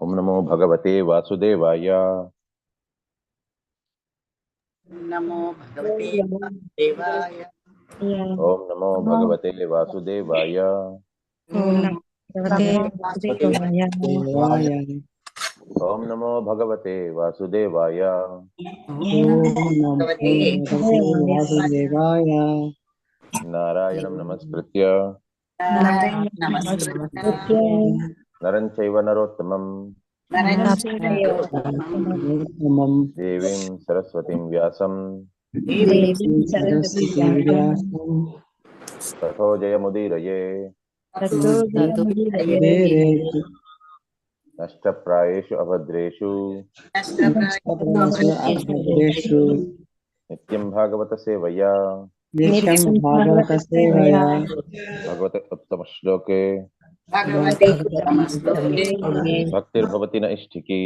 ओम नमो भगवते वासुदेवाय। नमो भगवते वासुदेवाय। ओम नमो भगवते वासुदेवाय। ओम नमो भगवते वासुदेवाय। नारायणं नमस्कृत्य नरं चैव नरोत्तमं देवीं सरस्वतीं व्यासं ततो जयमुदीरये। नष्टप्रायेषु अभद्रेषु नित्यं भागवत सेवया भगवते उत्तम श्लोके भक्तिर्भवति न इष्टिकी।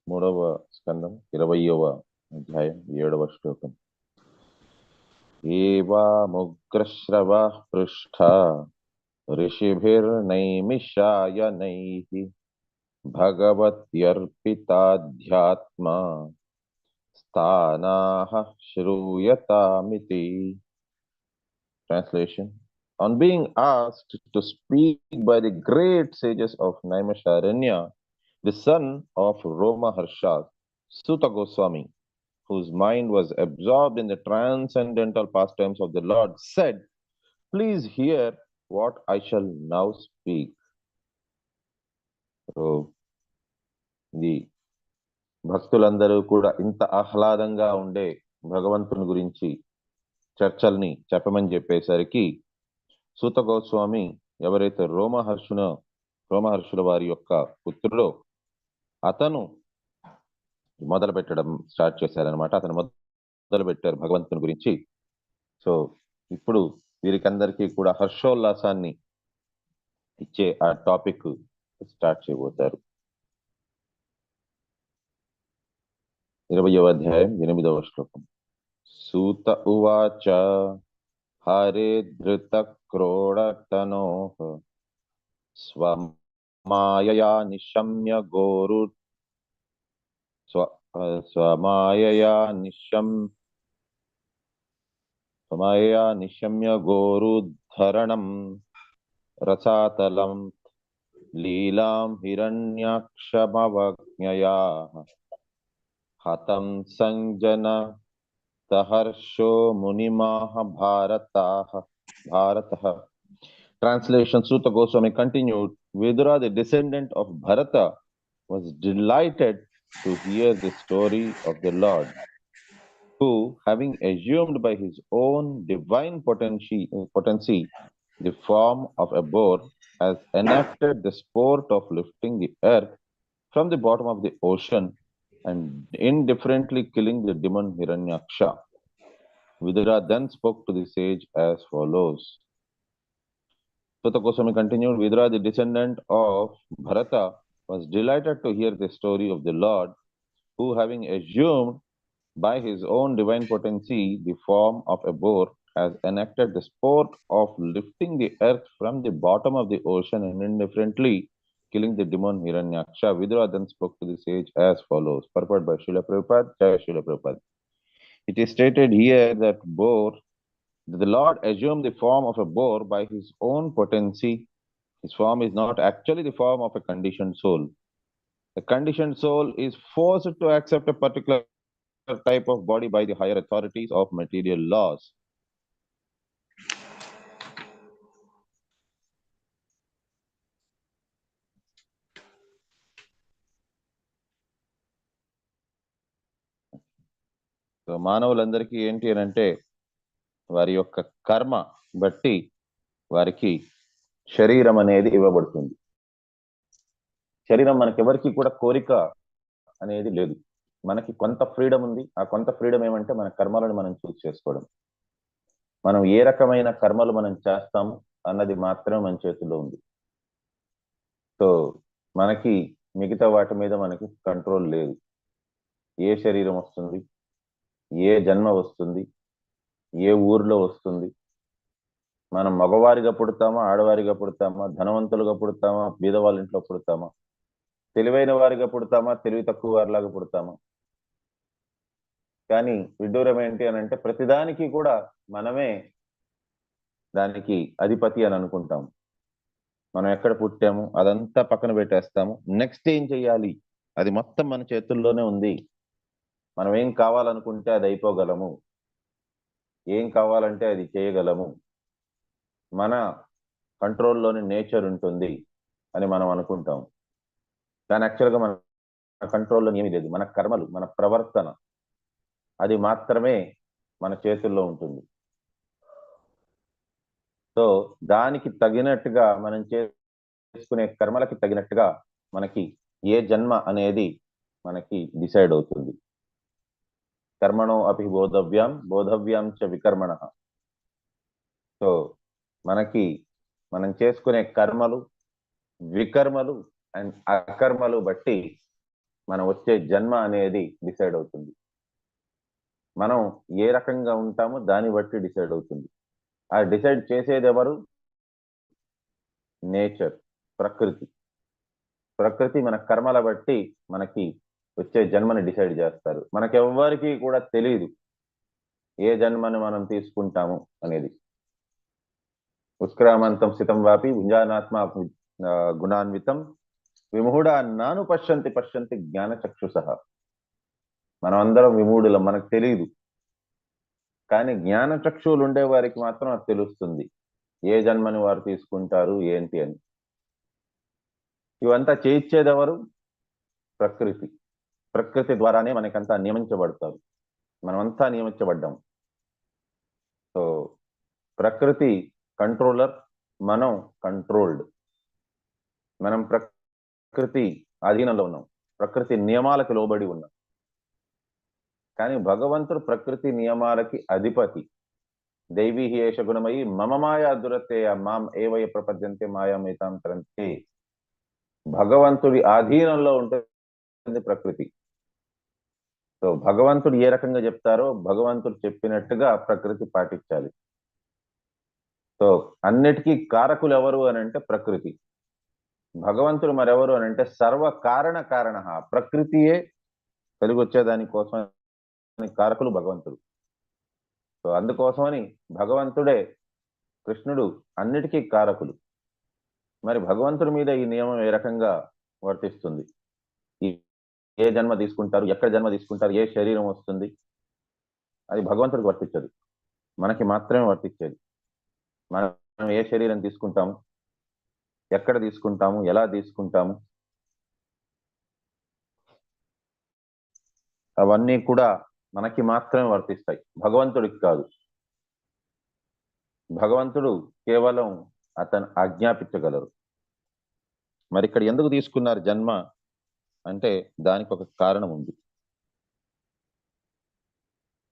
మూడవ స్కందం 20వ అధ్యాయం 7వ శ్లోకం. ఏవాముగ్రశ్రవః పృష్ఠా ఋషిభిర్నైమిషాయనైః భగవత్యర్పితాధ్యాత్మా స్థానాః శ్రూయతామితి. Translation: On being asked to speak by the great sages of Naimisharanya, the son of Romaharsha, Suta Goswami, whose mind was absorbed in the transcendental pastimes of the Lord, said, "Please hear what I shall now speak." So, the భక్తులందరూ కూడా ఇంత ఆహ్లాదంగా ఉండే భగవంతుని గురించి చర్చల్ని చెప్పమని చెప్పేసరికి సూత గోస్వామి ఎవరైతే రోమహర్షుల వారి యొక్క పుత్రుడో అతను మొదలు పెట్టడం స్టార్ట్ చేశారనమాట. అతను మొదలు పెట్టారు భగవంతుని గురించి. సో ఇప్పుడు వీరికందరికీ కూడా హర్షోల్లాసాన్ని ఇచ్చే ఆ టాపిక్ స్టార్ట్ చేయబోతారు. 20వ అధ్యాయం 8వ శ్లోకం. సూత ఉవాచ హరే ధృత క్రోడతనోః స్వమాయయా నిశమ్య నిశమ్య గోరుద్ధరణం రసాతలం లీలాం హిరణ్యాక్షమవజ్ఞయా హతం Sanjana తహర్షో మునిమాః భారతః. Translation: Suta Goswami continued, Vidura, the descendant of Bharata, was delighted to hear the story of the Lord, who, having assumed by his own divine potency the form of a boar, has enacted the sport of lifting the earth from the bottom of the ocean and indifferently killing the demon Hiranyaksha. Vidura then spoke to the sage as follows. Suta Goswami continued, Vidura, the descendant of Bharata, was delighted to hear the story of the Lord, who, having assumed by his own divine potency the form of a boar, has enacted the sport of lifting the earth from the bottom of the ocean and indifferently killing the demon Hiranyaksha. Vidura then spoke to the sage as follows. Purport by Srila Prabhupada, Jai Srila Prabhupada. It is stated here that the Lord assumed the form of a boar by his own potency. His form is not actually the form of a conditioned soul. The conditioned soul is forced to accept a particular type of body by the higher authorities of material laws. So మానవులందరికీ ఏంటి అని అంటే వారి యొక్క కర్మ బట్టి వారికి శరీరం అనేది ఇవ్వబడుతుంది. శరీరం మనకెవరికి కూడా కోరిక అనేది లేదు. మనకి కొంత ఫ్రీడమ్ ఉంది. ఆ కొంత ఫ్రీడమ్ ఏమంటే మన కర్మలను మనం చూస్ చేసుకోవడం. మనం ఏ రకమైన కర్మలు మనం చేస్తాము అన్నది మాత్రమే మన చేతుల్లో ఉంది. సో మనకి మిగతా వాటి మీద మనకి కంట్రోల్ లేదు. ఏ శరీరం వస్తుంది, ఏ జన్మ వస్తుంది, ఏ ఊర్లో వస్తుంది, మనం మగవారిగా పుడతామా, ఆడవారిగా పుడతామా, ధనవంతులుగా పుడతామా, బీదవాళ్ళ ఇంట్లో పుడతామా, తెలివైన వారిగా పుడతామా, తెలివి తక్కువ వారిలాగా పుడతామా. కానీ విడ్డూరం ఏంటి అని అంటే ప్రతిదానికి కూడా మనమే దానికి అధిపతి అని అనుకుంటాం. మనం ఎక్కడ పుట్టాము అదంతా పక్కన పెట్టేస్తాము. నెక్స్ట్ ఏం చెయ్యాలి అది మొత్తం మన చేతుల్లోనే ఉంది. మనం ఏం కావాలనుకుంటే అది అయిపోగలము, ఏం కావాలంటే అది చేయగలము, మన కంట్రోల్లోని నేచర్ ఉంటుంది అని మనం అనుకుంటాం. కానీ యాక్చువల్గా మన కంట్రోల్లో ఏమీ లేదు. మన కర్మలు, మన ప్రవర్తన, అది మాత్రమే మన చేతుల్లో ఉంటుంది. సో దానికి తగినట్టుగా మనం చేసుకునే కర్మలకి తగినట్టుగా మనకి ఏ జన్మ అనేది మనకి డిసైడ్ అవుతుంది. కర్మణో అపి బోధవ్యాం చ వికర్మణ. సో మనకి మనం చేసుకునే కర్మలు, వికర్మలు అండ్ అకర్మలు బట్టి మనం వచ్చే జన్మ అనేది డిసైడ్ అవుతుంది. మనం ఏ రకంగా ఉంటామో దాన్ని బట్టి డిసైడ్ అవుతుంది. ఆ డిసైడ్ చేసేది ఎవరు? నేచర్, ప్రకృతి. ప్రకృతి మన కర్మల బట్టి మనకి వచ్చే జన్మని డిసైడ్ చేస్తారు. మనకెవ్వరికి కూడా తెలియదు ఏ జన్మని మనం తీసుకుంటాము అనేది. ఉత్క్రామంతం స్థితం వాపి భుంజానాత్మ గుణాన్వితం విముహుడా నాను పశ్యంతి జ్ఞాన చక్షుష. మనం అందరం విమూఢులం, మనకు తెలియదు. కానీ జ్ఞాన చక్షువులు ఉండే వారికి మాత్రం అది తెలుస్తుంది ఏ జన్మని వారు తీసుకుంటారు ఏంటి అని. ఇవంతా చేయించేది ఎవరు? ప్రకృతి. ప్రకృతి ద్వారానే మనకంతా నియమించబడతారు. మనమంతా నియమించబడ్డాం. సో ప్రకృతి కంట్రోలర్, మనం కంట్రోల్డ్. మనం ప్రకృతి అధీనంలో ఉన్నాం, ప్రకృతి నియమాలకు లోబడి ఉన్నాం. కానీ భగవంతుడు ప్రకృతి నియమాలకి అధిపతి. దైవీ హేష గుణమయి మమ మాయా దురతేయ మాం ఏవయ ప్రపద్యంతే మాయామేతాం తరంతే. భగవంతుడి ఆధీనంలో ఉంటుంది ప్రకృతి. సో భగవంతుడు ఏ రకంగా చెప్తారో భగవంతుడు చెప్పినట్టుగా ప్రకృతి పాటించాలి. సో అన్నిటికీ కారకులు ఎవరు అని అంటే ప్రకృతి. భగవంతుడు మరెవరు అని అంటే సర్వ కారణ కారణ. ప్రకృతియే కలిగి వచ్చేదాని కోసం కారకులు భగవంతుడు. సో అందుకోసమని భగవంతుడే, కృష్ణుడు అన్నిటికీ కారకులు. మరి భగవంతుడి మీద ఈ నియమం ఏ రకంగా వర్తిస్తుంది? ఏ జన్మ తీసుకుంటారు, ఎక్కడ జన్మ తీసుకుంటారు, ఏ శరీరం వస్తుంది, అది భగవంతుడికి వర్తించదు, మనకి మాత్రమే వర్తించేది. మనం ఏ శరీరం తీసుకుంటాము, ఎక్కడ తీసుకుంటాము, ఎలా తీసుకుంటాము, అవన్నీ కూడా మనకి మాత్రమే వర్తిస్తాయి, భగవంతుడికి కాదు. భగవంతుడు కేవలం అతను ఆజ్ఞాపించగలరు. మరి ఇక్కడ ఎందుకు తీసుకున్నారు జన్మ అంటే దానికి ఒక కారణం ఉంది.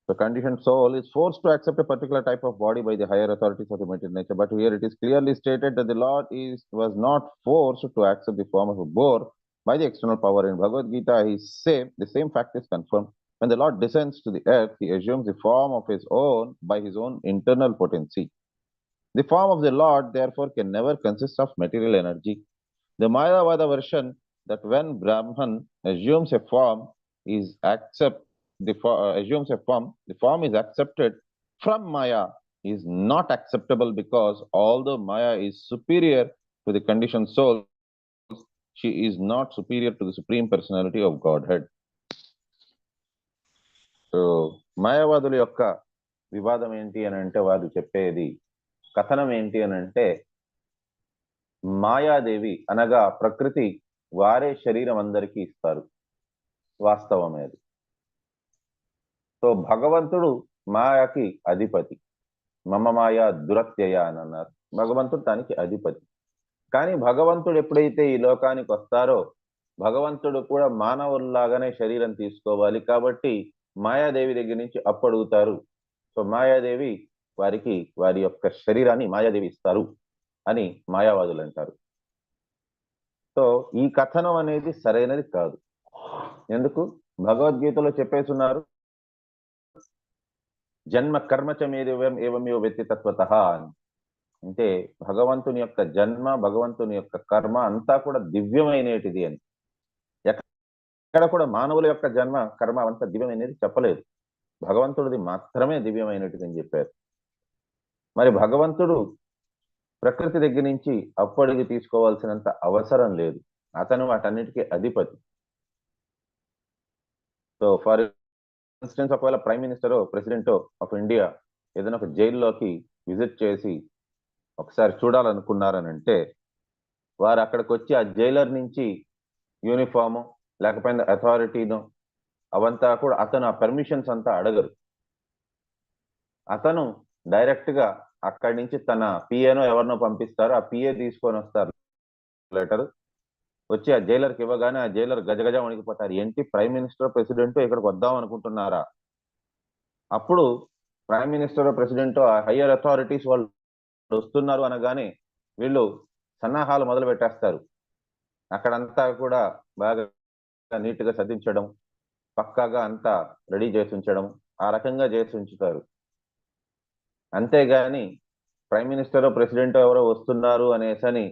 The conditioned soul is forced to accept a particular type of body by the higher authorities of the material nature. But here it is clearly stated that the Lord was not forced to accept the form of a boar by the external power. In Bhagavad Gita, he says the same fact is confirmed. When the Lord descends to the earth, he assumes the form of his own by his own internal potency. The form of the Lord, therefore, can never consist of material energy. The Mayavada version that when Brahman assumes a form is the form is accepted from Maya is not acceptable, because although Maya is superior to the conditioned soul, she is not superior to the Supreme Personality of Godhead. So మాయావాదుల యొక్క వివాదం ఏంటి అని అంటే వారు చెప్పేది కథనం ఏంటి అని అంటే మాయాదేవి అనగా ప్రకృతి వారే శరీరం అందరికీ ఇస్తారు, వాస్తవమేది. సో భగవంతుడు మాయకి అధిపతి. మమ మాయా దురత్యయ అని అన్నారు. భగవంతుడు దానికి అధిపతి. కానీ భగవంతుడు ఎప్పుడైతే ఈ లోకానికి వస్తారో భగవంతుడు కూడా మానవుల్లాగానే శరీరం తీసుకోవాలి. కాబట్టి మాయాదేవి దగ్గర నుంచి అప్పు అడుగుతారు. సో మాయాదేవి వారికి వారి యొక్క శరీరాన్ని మాయాదేవి ఇస్తారు అని మాయావాదులు అంటారు. సో ఈ కథనం అనేది సరైనది కాదు. ఎందుకు? భగవద్గీతలో చెప్పేస్తున్నారు, జన్మ కర్మచ మేదేవం ఏవమేవ వ్యక్తి తత్వతః అని. అంటే భగవంతుని యొక్క జన్మ, భగవంతుని యొక్క కర్మ అంతా కూడా దివ్యమైనటిది అని. ఎక్కడ కూడా మానవుల యొక్క జన్మ కర్మ అంతా దివ్యమైనది చెప్పలేదు. భగవంతుడిది మాత్రమే దివ్యమైనటిది అని చెప్పారు. మరి భగవంతుడు ప్రకృతి దగ్గర నుంచి అప్పడికి తీసుకోవాల్సినంత అవసరం లేదు. అతను వాటన్నిటికీ అధిపతి. సో ఫర్ ఇన్స్టెన్స్, ఒకవేళ prime minister president of India ఏదైనా ఒక జైల్లోకి విజిట్ చేసి ఒకసారి చూడాలనుకున్నారనంటే, వారు అక్కడికి వచ్చి ఆ జైలర్ నుంచి యూనిఫాము లేకపోతే అథారిటీను అవంతా కూడా అతను ఆ పర్మిషన్స్ అంతా అడగరు. అతను డైరెక్ట్ గా అక్కడి నుంచి తన పిఏనో ఎవరినో పంపిస్తారు. ఆ పిఏ తీసుకొని వస్తారు లెటర్. వచ్చి ఆ జైలర్కి ఇవ్వగానే ఆ జైలర్ గజగజ వణికిపోతారు. ఏంటి, ప్రైమ్ మినిస్టర్ ప్రెసిడెంట్ ఇక్కడికి వద్దాం అనుకుంటున్నారా? అప్పుడు prime minister president higher authorities వాళ్ళు వస్తున్నారు అనగానే వీళ్ళు సన్నాహాలు మొదలు పెట్టేస్తారు. అక్కడంతా కూడా బాగా నీట్ గా సర్దించడం, పక్కాగా అంతా రెడీ చేసి ఉంచడం, ఆ రకంగా చేసి ఉంచుతారు. అంతేగాని ప్రైమ్ మినిస్టర్ ప్రెసిడెంట్ ఎవరో వస్తున్నారు అనేసని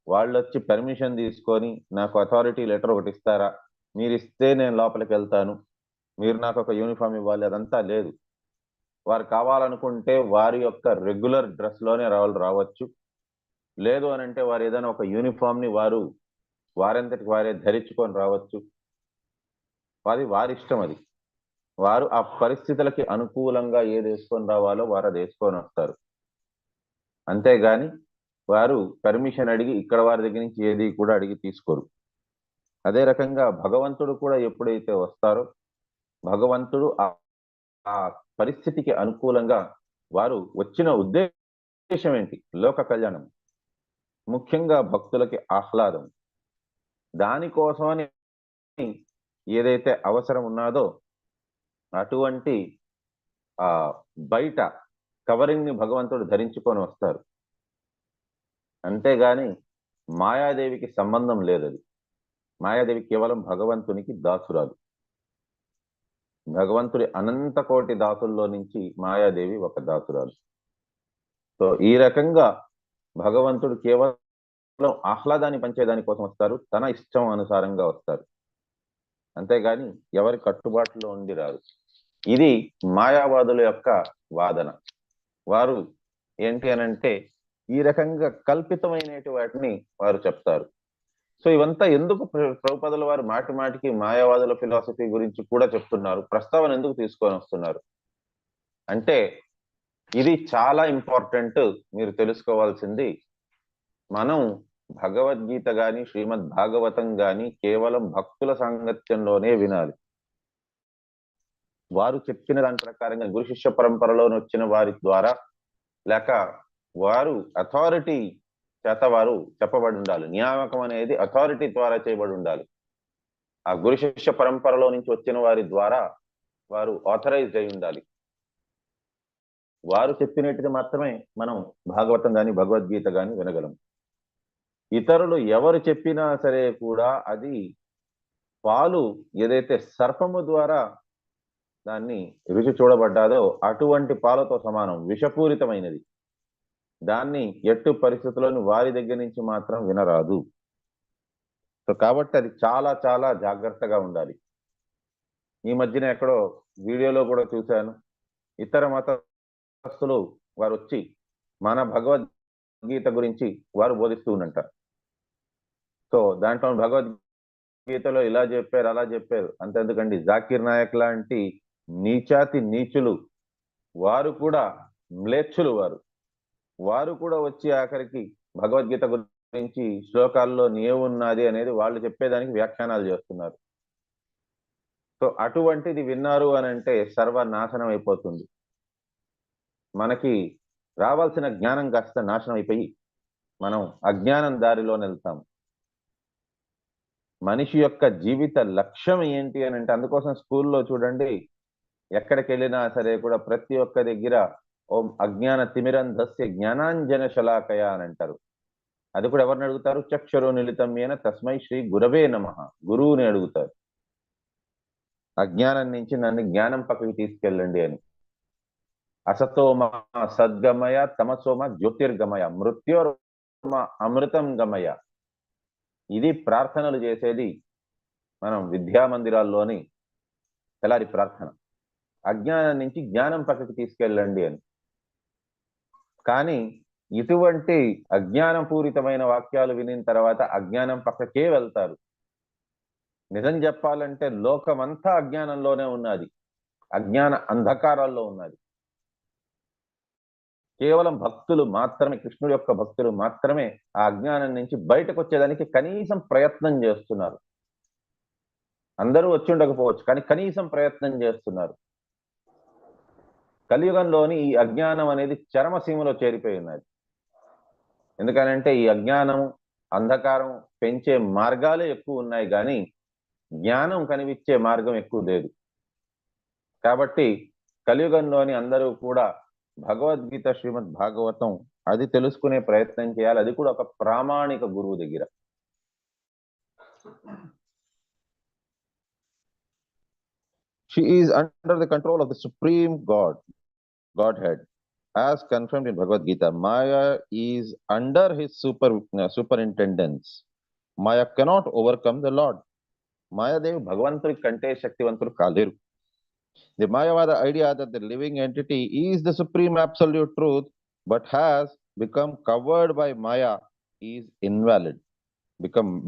వాళ్ళు వచ్చి పర్మిషన్ తీసుకొని నాకు అథారిటీ లెటర్ ఒకటి ఇస్తారా, మీరు ఇస్తే నేను లోపలికి వెళ్తాను, మీరు నాకు ఒక యూనిఫామ్ ఇవ్వాలి, అదంతా లేదు. వారు కావాలనుకుంటే వారి యొక్క రెగ్యులర్ డ్రెస్ లోనే రావచ్చు. లేదు అని అంటే వారు ఏదైనా ఒక యూనిఫామ్ ని వారంతటికి వారే ధరించుకొని రావచ్చు. అది వారి ఇష్టం. అది వారు ఆ పరిస్థితులకి అనుకూలంగా ఏది వేసుకొని రావాలో వారు అది వేసుకొని వస్తారు. అంతేగాని వారు పర్మిషన్ అడిగి ఇక్కడ వారి దగ్గర నుంచి ఏది కూడా అడిగి తీసుకోరు. అదే రకంగా భగవంతుడు కూడా ఎప్పుడైతే వస్తారో, భగవంతుడు ఆ పరిస్థితికి అనుకూలంగా వారు వచ్చిన ఉద్దేశం ఏంటి? లోక కళ్యాణం, ముఖ్యంగా భక్తులకి ఆహ్లాదం. దానికోసమని ఏదైతే అవసరం ఉన్నదో అటువంటి ఆ బయట కవరింగ్ ని భగవంతుడు ధరించుకొని వస్తారు. అంతేగాని మాయాదేవికి సంబంధం లేదు. అది మాయాదేవి కేవలం భగవంతునికి దాసురాలు. భగవంతుడి అనంత కోటి దాసుల్లో నుంచి మాయాదేవి ఒక దాసురాలు. సో ఈ రకంగా భగవంతుడు కేవలం ఆహ్లాదాన్ని పంచేదాని కోసం వస్తారు, తన ఇష్టం అనుసారంగా వస్తారు. అంతేగాని ఎవరి కట్టుబాటులో ఉండి రారు. ఇది మాయావాదుల యొక్క వాదన. వారు ఏంటి అనంటే ఈ రకంగా కల్పితమైనటి వాటిని వారు చెప్తారు. సో ఇవంతా ఎందుకు ప్రభుపాదుల వారు మాటి మాటికి మాయావాదుల ఫిలాసఫీ గురించి కూడా చెప్తున్నారు, ప్రస్తావన ఎందుకు తీసుకొని వస్తున్నారు అంటే, ఇది చాలా ఇంపార్టెంట్. మీరు తెలుసుకోవాల్సింది, మనం భగవద్గీత గాని శ్రీమద్ భాగవతం గాని కేవలం భక్తుల సాంగత్యంలోనే వినాలి. వారు చెప్పిన దాని ప్రకారంగా గురు శిష్య పరంపరలో వచ్చిన వారి ద్వారా, లేక వారు అథారిటీ చేత వారు చెప్పబడి ఉండాలి. నియామకం అనేది అథారిటీ ద్వారా చేయబడి ఉండాలి. ఆ గురు శిష్య పరంపరలో నుంచి వచ్చిన వారి ద్వారా వారు ఆథరైజ్డ్ అయి ఉండాలి. వారు చెప్పినట్టుగా మాత్రమే మనం భాగవతం గాని భగవద్గీత గాని వినగలం. ఇతరులు ఎవరు చెప్పినా సరే కూడా అది పాలు ఏదైతే సర్పము ద్వారా దాన్ని రుచి చూడబడ్డాదో అటువంటి పాలతో సమానం, విషపూరితమైనది. దాన్ని ఎట్టు పరిస్థితుల్లోని వారి దగ్గర నుంచి మాత్రం వినరాదు. సో కాబట్టి అది చాలా చాలా జాగ్రత్తగా ఉండాలి. ఈ మధ్యన ఎక్కడో వీడియోలో కూడా చూశాను, ఇతర మతస్థులు వారు వచ్చి మన భగవద్గీత గురించి వారు బోధిస్తూ ఉన్నంట. సో దాంట్లో భగవద్గీతలో ఇలా చెప్పారు, అలా చెప్పారు. అంతెందుకండి, జాకీర్ నాయక్ లాంటి నీచాతి నీచులు వారు కూడా మ్లేచ్చులు, వారు కూడా వచ్చి ఆఖరికి భగవద్గీత గురించి శ్లోకాల్లో ఏమున్నది అనేది వాళ్ళు చెప్పేదానికి వ్యాఖ్యానాలు చేస్తున్నారు. సో అటువంటిది విన్నారు అని అంటే సర్వనాశనం అయిపోతుంది. మనకి రావాల్సిన జ్ఞానం కాస్త నాశనం అయిపోయి మనం అజ్ఞానం దారిలో వెళ్తాం. మనిషి యొక్క జీవిత లక్ష్యం ఏంటి అని అంటే, అందుకోసం స్కూల్లో చూడండి, ఎక్కడికి వెళ్ళినా సరే కూడా ప్రతి ఒక్క దగ్గర ఓం అజ్ఞాన తిమిరంధస్య జ్ఞానాంజన శలాకయ అని అంటారు. అది కూడా ఎవరిని అడుగుతారు? చక్షురు నిలితమ్యేన తస్మై శ్రీ గురవే నమః, గురువుని అడుగుతారు. అజ్ఞానం నుంచి నన్ను జ్ఞానం పక్కకి తీసుకెళ్ళండి అని. అసతోమ సద్గమయ, తమసోమ జ్యోతిర్గమయ, మృత్యోర్మ అమృతం గమయ. ఇది ప్రార్థనలు చేసేది మనం విద్యా మందిరాల్లోని తెల్లారి ప్రార్థన. అజ్ఞానం నుంచి జ్ఞానం పక్కకి తీసుకెళ్ళండి అని. కానీ ఇటువంటి అజ్ఞానపూరితమైన వాక్యాలు వినిన తర్వాత అజ్ఞానం పక్కకే వెళ్తారు. నిజం చెప్పాలంటే లోకమంతా అజ్ఞానంలోనే ఉన్నది, అజ్ఞాన అంధకారాల్లో ఉన్నది. కేవలం భక్తులు మాత్రమే, కృష్ణుడి యొక్క భక్తులు మాత్రమే ఆ అజ్ఞానం నుంచి బయటకు వచ్చేదానికి కనీసం ప్రయత్నం చేస్తున్నారు. అందరూ వచ్చి ఉండకపోవచ్చు, కానీ కనీసం ప్రయత్నం చేస్తున్నారు. కలియుగంలోని ఈ అజ్ఞానం అనేది చరమసీమలో చేరిపోయి ఉన్నది. ఎందుకనంటే ఈ అజ్ఞానం, అంధకారం పెంచే మార్గాలే ఎక్కువ ఉన్నాయి, కానీ జ్ఞానం కనిపించే మార్గం ఎక్కువ లేదు. కాబట్టి కలియుగంలోని అందరూ కూడా భగవద్గీత, శ్రీమద్ భాగవతం అది తెలుసుకునే ప్రయత్నం చేయాలి. అది కూడా ఒక ప్రామాణిక గురువు దగ్గర. She is under the control of the Supreme Godhead, as confirmed in Bhagavad Gita. Maya is under his superintendence. Maya cannot overcome the Lord. Mayadevi భగవంతుడి కంటే శక్తివంతుడు కాలేరు. The Mayavada idea that the living entity is the supreme absolute truth but has become covered by Maya is invalid.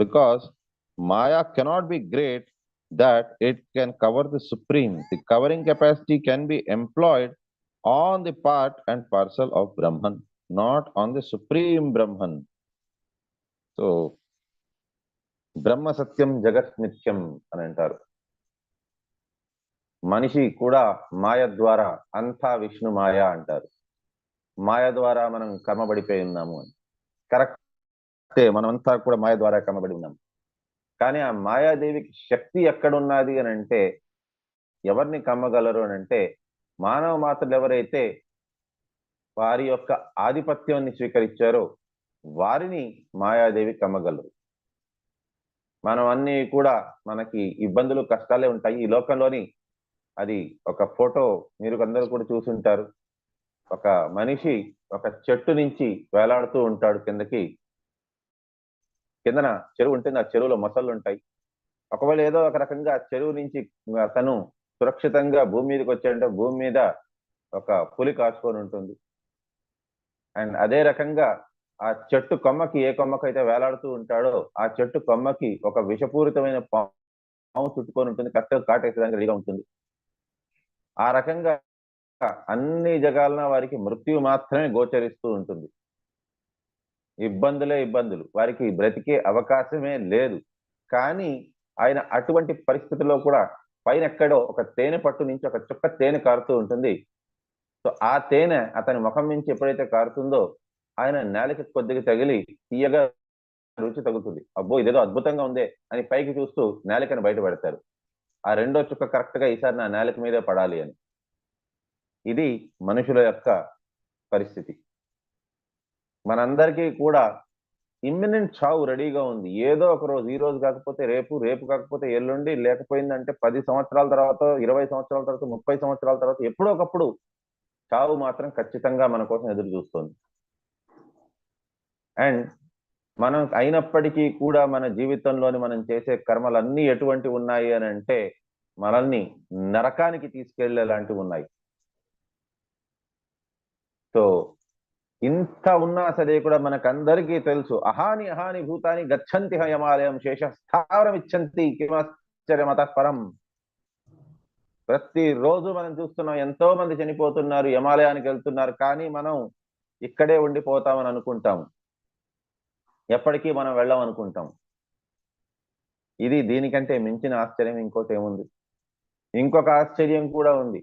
Because Maya cannot be great that it can cover the supreme. The covering capacity can be employed on the part and parcel of Brahman, not on the supreme Brahman. So, Brahma Satyam Jagat Nityam అని అంటారు. మనిషి కూడా మాయ ద్వారా, అంతా విష్ణు మాయ అంటారు. మాయ ద్వారా మనం కర్మబడిపోయి ఉన్నాము అని. కరెక్టే, మనమంతా కూడా మాయ ద్వారా కర్మబడి ఉన్నాము. కానీ ఆ మాయాదేవికి శక్తి ఎక్కడున్నది అని అంటే, ఎవరిని కమ్మగలరు అని అంటే, మానవ మాతృలు ఎవరైతే వారి యొక్క ఆధిపత్యాన్ని స్వీకరించారో వారిని మాయాదేవి కమ్మగలరు. మనం అన్ని కూడా మనకి ఇబ్బందులు, కష్టాలే ఉంటాయి ఈ లోకంలోని. అది ఒక ఫోటో మీరు అందరూ కూడా చూసుంటారు. ఒక మనిషి ఒక చెట్టు నుంచి వేలాడుతూ ఉంటాడు కిందకి. కిందన చెరువు ఉంటుంది, ఆ చెరువులో మొసళ్ళు ఉంటాయి. ఒకవేళ ఏదో ఒక రకంగా చెరువు నుంచి తను సురక్షితంగా భూమి మీదకి వచ్చాడంటే భూమి మీద ఒక పులి కాచుకొని ఉంటుంది. అండ్ అదే రకంగా ఆ చెట్టు కొమ్మకి, ఏ కొమ్మకైతే వేలాడుతూ ఉంటాడో ఆ చెట్టు కొమ్మకి ఒక విషపూరితమైన పాము చుట్టుకొని ఉంటుంది, కరెక్ట్గా కాటేసేదానికి రెడీగా ఉంటుంది. ఆ రకంగా అన్ని జగాలన వారికి మృత్యు మాత్రమే గోచరిస్తూ ఉంటుంది. ఇబ్బందులే ఇబ్బందులు, వారికి బ్రతికే అవకాశమే లేదు. కానీ ఆయన అటువంటి పరిస్థితుల్లో కూడా పైన ఎక్కడో ఒక తేనె పట్టు నుంచి ఒక చుక్క తేనె కారుతూ ఉంటుంది. సో ఆ తేనె అతని ముఖం నుంచి ఎప్పుడైతే కారుతుందో ఆయన నేలకి కొద్దిగా తగిలి తీయగా రుచి తగ్గుతుంది. అబ్బో ఇదేదో అద్భుతంగా ఉందే అని పైకి చూస్తూ నేలకని బయట పెడతారు. ఆ రెండో చుక్క కరెక్ట్ గా ఈసారి నా నేలకి మీదే పడాలి అని. ఇది మనుషుల యొక్క పరిస్థితి. మనందరికీ కూడా ఇమ్మినెంట్ చావు రెడీగా ఉంది. ఏదో ఒక రోజు, ఈ రోజు కాకపోతే రేపు, రేపు కాకపోతే ఎల్లుండి, లేకపోయిందంటే 10 సంవత్సరాల తర్వాత, 20 సంవత్సరాల తర్వాత, 30 సంవత్సరాల తర్వాత ఎప్పుడో ఒకప్పుడు చావు మాత్రం ఖచ్చితంగా మన కోసం ఎదురు చూస్తుంది. అండ్ మనం అయినప్పటికీ కూడా మన జీవితంలోని మనం చేసే కర్మలన్నీ ఎటువంటి ఉన్నాయి అని అంటే మనల్ని నరకానికి తీసుకెళ్లేలాంటివి ఉన్నాయి. సో ఇంత ఉన్నా సరే కూడా మనకందరికీ తెలుసు, అహాని అహాని భూతాని గచ్చంతి హయమాలయం శేష స్థావరం ఇచ్చంతి కిమాశ్చర్యమత పరం. ప్రతిరోజు మనం చూస్తున్నాం, ఎంతో మంది చనిపోతున్నారు, యమాలయానికి వెళ్తున్నారు, కానీ మనం ఇక్కడే ఉండిపోతామని అనుకుంటాం, ఎప్పటికీ మనం వెళ్ళమనుకుంటాం. ఇది దీనికంటే మించిన ఆశ్చర్యం ఇంకోటి ఏముంది? ఇంకొక ఆశ్చర్యం కూడా ఉంది.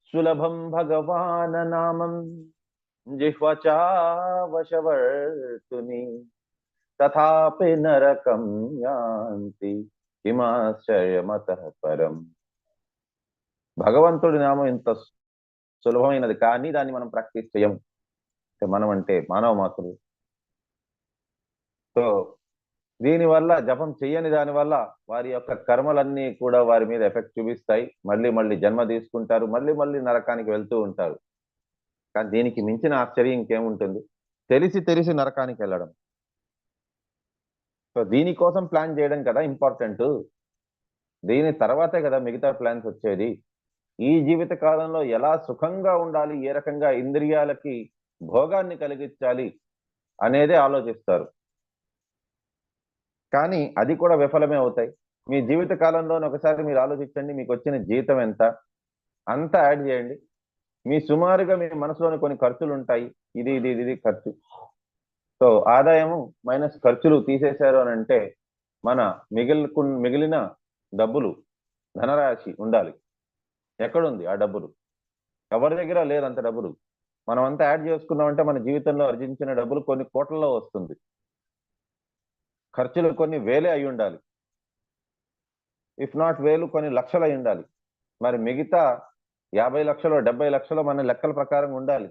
సులభం భగవాన నామం జిహ్వచా వశవర్తుని తథాపి నరకం యాంతి కిమాశ్చర్యమతః పరం. భగవంతుడి నామం ఇంత సులభమైనది, కానీ దాన్ని మనం ప్రాక్టీస్ చేయం. మనం అంటే మానవ మాతృలు. సో దీనివల్ల, జపం చెయ్యని దానివల్ల వారి యొక్క కర్మలన్నీ కూడా వారి మీద ఎఫెక్ట్ చూపిస్తాయి. మళ్ళీ మళ్ళీ జన్మ తీసుకుంటారు, మళ్ళీ మళ్ళీ నరకానికి వెళ్తూ ఉంటారు. కానీ దీనికి మించిన ఆశ్చర్యం ఇంకేముంటుంది? తెలిసి నరకానికి వెళ్ళడం. సో దీనికోసం ప్లాన్ చేయడం కదా ఇంపార్టెంట్. దీని తర్వాతే కదా మిగతా ప్లాన్స్ వచ్చేది. ఈ జీవిత కాలంలో ఎలా సుఖంగా ఉండాలి, ఏ రకంగా ఇంద్రియాలకి భోగాన్ని కలిగించాలి అనేదే ఆలోచిస్తారు. కానీ అది కూడా విఫలమే అవుతాయి. మీ జీవిత కాలంలోనే ఒకసారి మీరు ఆలోచించండి, మీకు వచ్చిన జీతం ఎంత, అంతా యాడ్ చేయండి. మీ సుమారుగా మీ మనసులోని కొన్ని ఖర్చులు ఉంటాయి. ఇది ఖర్చు. సో ఆదాయము మైనస్ ఖర్చులు తీసేశారు అని అంటే మన మిగిలిన డబ్బులు, ధనరాశి ఉండాలి. ఎక్కడుంది ఆ డబ్బులు? ఎవరి దగ్గర లేదు అంత డబ్బులు. మనం అంతా యాడ్ చేసుకున్నామంటే మన జీవితంలో ఆర్జించిన డబ్బులు కొన్ని కోట్లలో వస్తుంది. ఖర్చులు కొన్ని వేలే అయి ఉండాలి, ఇఫ్ నాట్ వేలు కొన్ని లక్షలు అయి ఉండాలి. మరి మిగతా 50 లక్షలు 70 లక్షలు మన లెక్కల ప్రకారం ఉండాలి.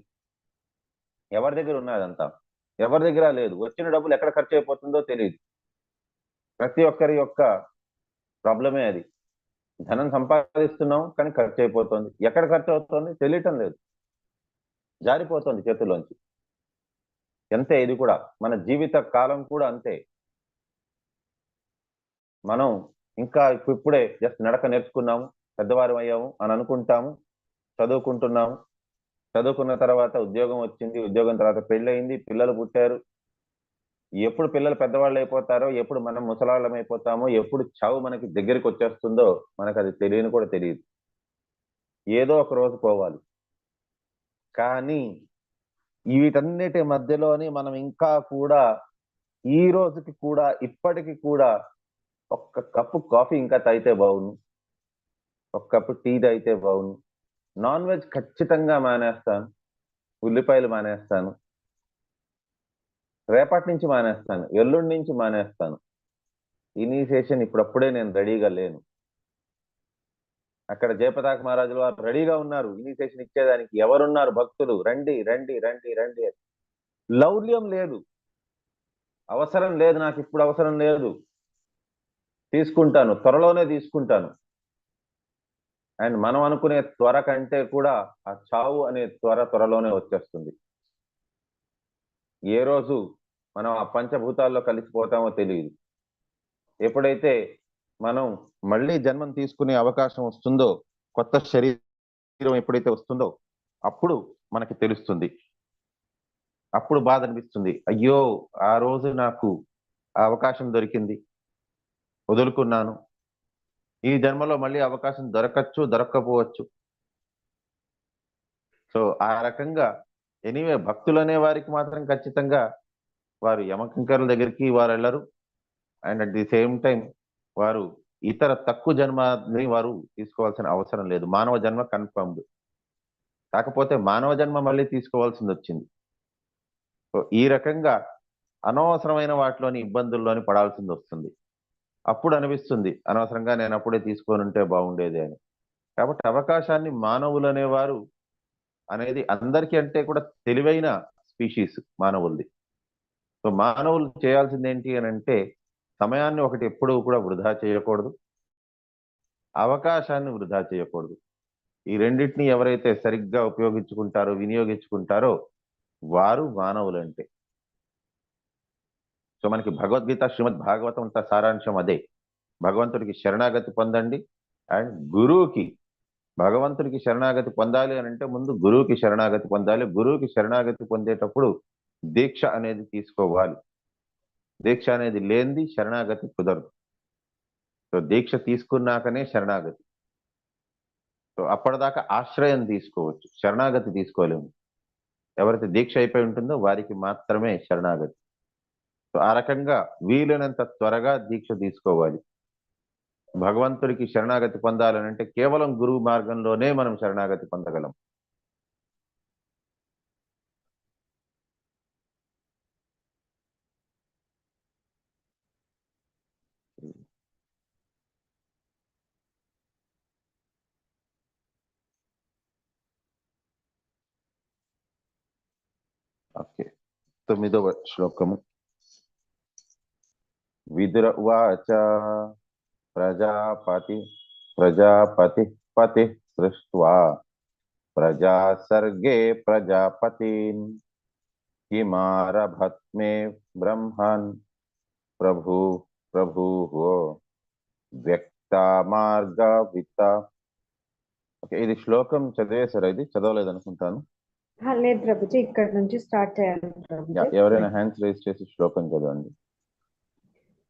ఎవరి దగ్గర ఉన్నదంతా? ఎవరి దగ్గర లేదు. వచ్చిన డబ్బులు ఎక్కడ ఖర్చు అయిపోతుందో తెలియదు. ప్రతి ఒక్కరి యొక్క ప్రాబ్లమే అది. ధనం సంపాదిస్తున్నాం కానీ ఖర్చు అయిపోతుంది. ఎక్కడ ఖర్చు అవుతుంది తెలియటం లేదు, జారిపోతుంది చేతుల్లోంచి. అంతే ఇది కూడా, మన జీవిత కాలం కూడా అంతే. మనం ఇంకా ఇప్పుడే జస్ట్ నడక నేర్చుకున్నాము, పెద్దవారు అయ్యాము అని అనుకుంటాము, చదువుకుంటున్నాము. చదువుకున్న తర్వాత ఉద్యోగం వచ్చింది, ఉద్యోగం తర్వాత పెళ్ళయింది, పిల్లలు పుట్టారు. ఎప్పుడు పిల్లలు పెద్దవాళ్ళు అయిపోతారో, ఎప్పుడు మనం ముసలాళ్ళం అయిపోతామో, ఎప్పుడు చావు మనకి దగ్గరికి వచ్చేస్తుందో మనకు అది తెలియని కూడా తెలియదు. ఏదో ఒక రోజు పోవాలి. కానీ వీటన్నిటి మధ్యలోని మనం ఇంకా కూడా ఈ రోజుకి కూడా ఇప్పటికి కూడా ఒక్క కప్పు కాఫీ ఇంకా తాగితే బాగును, ఒక కప్పు టీ తాగితే బాగును, నాన్ వెజ్ ఖచ్చితంగా మానేస్తాను, ఉల్లిపాయలు మానేస్తాను, రేపటి నుంచి మానేస్తాను, ఎల్లుండి నుంచి మానేస్తాను. ఇనిషియేషన్ ఇప్పుడప్పుడే నేను రెడీగా లేను. అక్కడ జయపతాక మహారాజుల వారు రెడీగా ఉన్నారు ఇనిషియేషన్ ఇచ్చేదానికి. ఎవరున్నారు భక్తులు? రండి రండి రండి రండి. లౌల్యం లేదు, అవసరం లేదు, నాకు ఇప్పుడు అవసరం లేదు, తీసుకుంటాను, త్వరలోనే తీసుకుంటాను. అండ్ మనం అనుకునే త్వర కంటే కూడా ఆ చావు అనే త్వరలోనే వచ్చేస్తుంది. ఏ రోజు మనం ఆ పంచభూతాల్లో కలిసిపోతామో తెలియదు. ఎప్పుడైతే మనం మళ్ళీ జన్మం తీసుకునే అవకాశం వస్తుందో, కొత్త శరీరం ఎప్పుడైతే వస్తుందో అప్పుడు మనకి తెలుస్తుంది. అప్పుడు బాధ అనిపిస్తుంది, అయ్యో ఆ రోజు నాకు ఆ అవకాశం దొరికింది, వదులుకున్నాను. ఈ జన్మలో మళ్ళీ అవకాశం దొరకచ్చు, దొరక్కపోవచ్చు. సో ఆ రకంగా ఎనీవే భక్తులు అనే వారికి మాత్రం ఖచ్చితంగా వారు యమకింకరుల దగ్గరికి వారు వెళ్ళరు. And at the same time వారు ఇతర తక్కువ జన్మని వారు తీసుకోవాల్సిన అవసరం లేదు. మానవ జన్మ కన్ఫర్మ్డ్. కాకపోతే మానవ జన్మ మళ్ళీ తీసుకోవాల్సింది వచ్చింది. సో ఈ రకంగా అనవసరమైన వాటిలోని ఇబ్బందుల్లోని పడాల్సింది వస్తుంది. అప్పుడు అనిపిస్తుంది అనవసరంగా నేను అప్పుడే తీసుకొని ఉంటే బాగుండేది అని. కాబట్టి అవకాశాన్ని మానవులు అనేవారు అనేది అందరికీ అంటే కూడా తెలివైన స్పీషీస్ మానవులది. సో మానవులు చేయాల్సింది ఏంటి అని అంటే సమయాన్ని ఒకటి ఎప్పుడూ కూడా వృధా చేయకూడదు, అవకాశాన్ని వృధా చేయకూడదు. ఈ రెండింటిని ఎవరైతే సరిగ్గా ఉపయోగించుకుంటారో, వినియోగించుకుంటారో వారు మానవులంటే. సో మనకి భగవద్గీత, శ్రీమద్ భాగవతం అంత సారాంశం అదే. భగవంతుడికి శరణాగతి పొందండి. అండ్ గురువుకి, భగవంతుడికి శరణాగతి పొందాలి అని అంటే ముందు గురువుకి శరణాగతి పొందాలి. గురువుకి శరణాగతి పొందేటప్పుడు దీక్ష అనేది తీసుకోవాలి. దీక్ష అనేది లేనిది శరణాగతి కుదరదు. సో దీక్ష తీసుకున్నాకనే శరణాగతి. సో అప్పటిదాకా ఆశ్రయం తీసుకోవచ్చు, శరణాగతి తీసుకోలేము. ఎవరైతే దీక్ష అయిపోయి ఉంటుందో వారికి మాత్రమే శరణాగతి. సో ఆ రకంగా వీలైనంత త్వరగా దీక్ష తీసుకోవాలి. భగవంతుడికి శరణాగతి పొందాలని అంటే కేవలం గురువు మార్గంలోనే మనం శరణాగతి పొందగలం. ఓకే, 9వ శ్లోకము. విదుర ఉవాచ ప్రజాపతి పతి సృష్ట్వా प्रजा सर्गे प्रजापतिन् किमारभत मे ब्रह्मन् ప్రభు వ్యక్త మార్గవిత. ఓకే, ఇది శ్లోకం చదివేశారా? ఇది చదవలేదు అనుకుంటాను. లేదు ప్రభుజీ, ఇక్కడ నుంచి స్టార్ట్ చేయాలి ప్రభుజీ. ఎవరైనా హ్యాండ్స్ రైజ్ చేసి శ్లోకం చదవండి.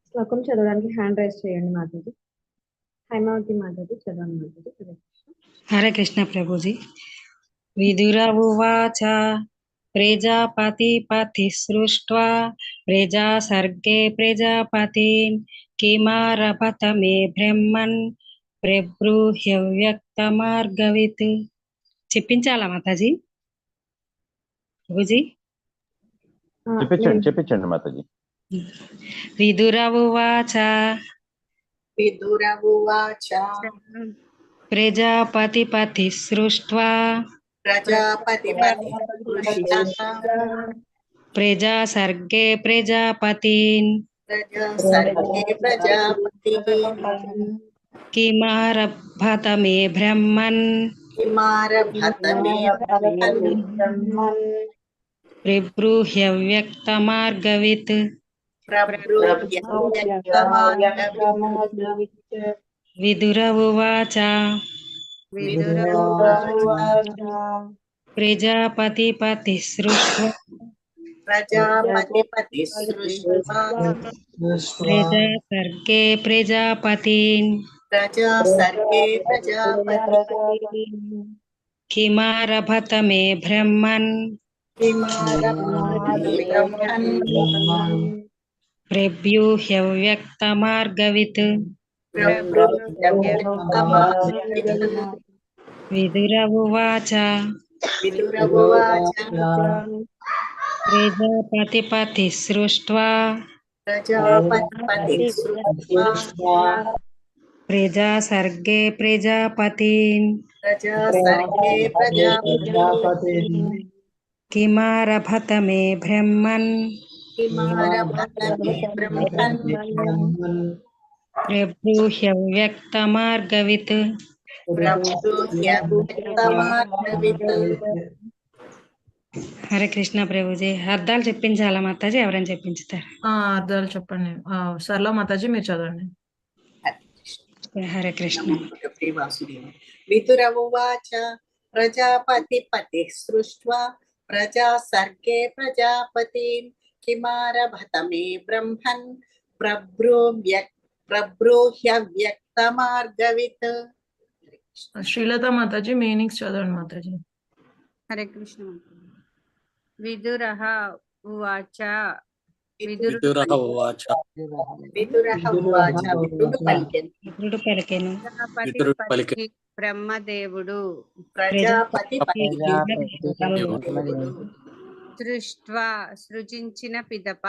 శ్లోకం చదవడానికి హ్యాండ్ రైజ్ చేయండి మాతాజీ. హైమావతి మాతాజీ చదవండి మాతాజీ. హరే కృష్ణ ప్రభుజీ. విదుర ఉవాచ ప్రజాపతి సృష్ట్వా ప్రజా సర్గే ప్రజాపతిన్ కిమారభత మే బ్రహ్మన్ ప్రబ్రూహ్య వ్యక్త మార్గవిత్. చెప్పించాలా మాతాజీ? ప్రభుజీ చెప్పించండి మాతాజీ. విదుర ఉవాచ ప్రజాపతి సృష్ట్వా ప్రజా సర్గే ప్రజాపతిన్ కిమారభత మే బ్రహ్మన్ ప్రబ్రూహ్య వ్యక్త మార్గవిత్. విదుర ఉవాచ ప్రజాపతి సృష్ట్వా ప్రజా సర్గే ప్రజాపతిన్ కిమారభత మే బ్రహ్మన్ ప్రబ్రూహ్య వ్యక్త మార్గవిత్. విదుర ఉవాచ ప్రజాపతి సృష్ట్వా ప్రజా సర్గే ప్రజాపతిన్ కిమారభత మే బ్రహ్మన్ ప్రబ్రూహ్య వ్యక్త మార్గవిత్. హరే కృష్ణ ప్రభుజీ. అర్థాలు చెప్పించాలా మాతాజీ? ఎవరైనా చెప్పించుతారు? అర్థాలు చెప్పండి. సర్లా మాతాజీ మీరు చదవండి. హరే కృష్ణ. విదుర ఉవాచ ప్రజాపతి సృష్ట్వా ప్రజా సర్గే ప్రజాపతిన్ కిమారభత మే బ్రహ్మన్ ప్రబ్రూహ్య వ్యక్త మార్గవిత్. శ్రీలత మాతాజీ మీనింగ్స్ చదవండి మాతాజీ. హరే కృష్ణ. విదురః ఉవాచ విదురః ఉవాచ విదురుడు పలికెను. ప్రజాపతి బ్రహ్మదేవుడు సృష్ట్వా సృజించిన పిదప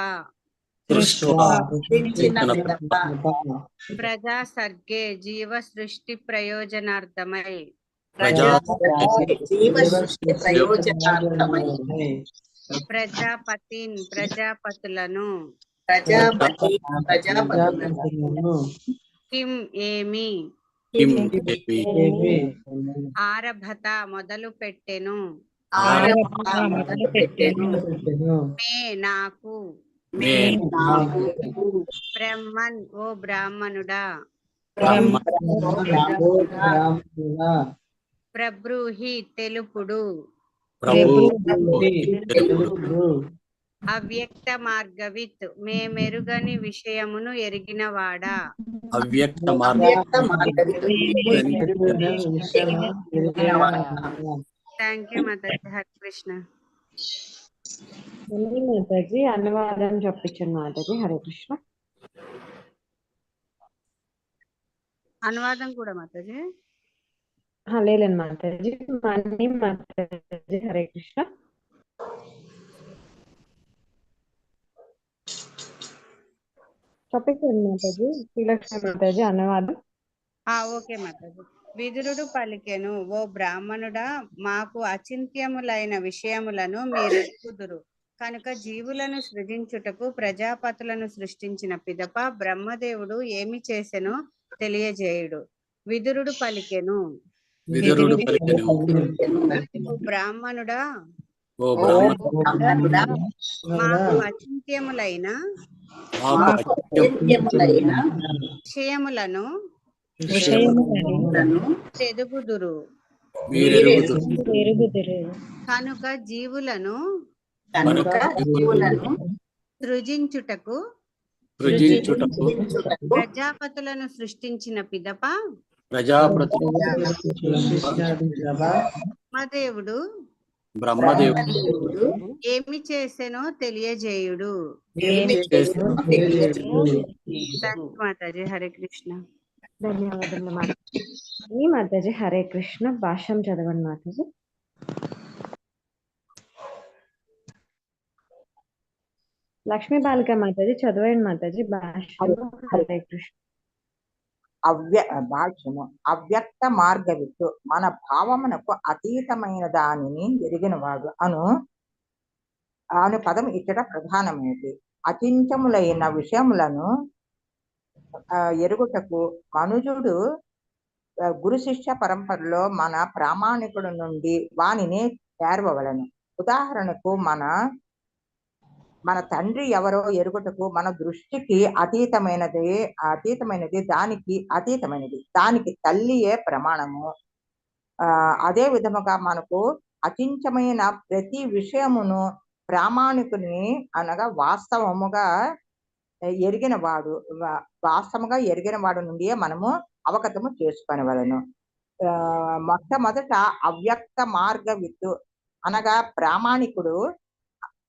ప్రజా సర్గే జీవ సృష్టి ప్రయోజనార్థమై ప్రజాపతిన్ ప్రజాపతులను కిం ఏమి ఆరభత మొదలు పెట్టెను మే నాకు బ్రహ్మన్ ఓ బ్రాహ్మణుడా ప్రబ్రూహి తెలుపుడు అవ్యక్త మార్గవిత్ మేమెరుగని విషయమును ఎరిగినవాడా. Thank you Mataji. హరే కృష్ణ. మాతాజీ అనువాదం చెప్పించండి మాతాజీ. హరే కృష్ణ. అనువాదం కూడా మాతాజీ? లేదండి మాతాజీ. మనీ మాతాజీ. హరే కృష్ణ. చెప్పించండి మాతాజీ. శ్రీలక్ష్మి మాతాజీ అనువాదం. ఓకే మాతాజీ. విదురుడు పలికెను, ఓ బ్రాహ్మణుడా, మాకు అచింత్యములైన విషయములను మీరెరుగుదురు కనుక జీవులను సృజించుటకు ప్రజాపతులను సృష్టించిన పిదప బ్రహ్మదేవుడు ఏమి చేసెనో తెలియజేయుడు. విదురుడు పలికెను, విదురుడు ఓ బ్రాహ్మణుడా ఓ బ్రాహ్మణుడా మాకు అచింత్యములైన విషయములను తెదుగుదురు కనుక జీవులను సృజించుటకు ప్రజాపతులను సృష్టించిన పిదప బ్రహ్మదేవుడు ఏమి చేసెనో తెలియజేయుడు. మాతాజీ హరే కృష్ణ. ధన్యవాదములు మాతాజీ. మాతాజీ హరే కృష్ణ. భాష్యం చదవండి మాతాజీ. లక్ష్మీ బాలిక మాతాజీ చదవండి మాతాజీ. భాష్యం హరే కృష్ణ. భాష్యము అవ్యక్త మార్గవిత్తు మన భావమునకు అతీతమైన దానిని ఎరిగినవాడు అను పదం ఇక్కడ ప్రధానమైనది. అచించములైన విషయములను ఎరుగుటకు మనుజుడు గురు శిష్య పరంపరలో మన ప్రామాణికుడు నుండి వానిని చేరవలను. ఉదాహరణకు మన తండ్రి ఎవరో ఎరుగుటకు మన దృష్టికి అతీతమైనది దానికి తల్లియే ప్రమాణము. అదే విధముగా మనకు అచించమైన ప్రతి విషయమును ప్రామాణికుని అనగా వాస్తవముగా ఎరిగిన వాడు నుండియే మనము అవగతము చేసుకొనవలను. మొట్టమొదట అవ్యక్త మార్గవిత్తు అనగా ప్రామాణికుడు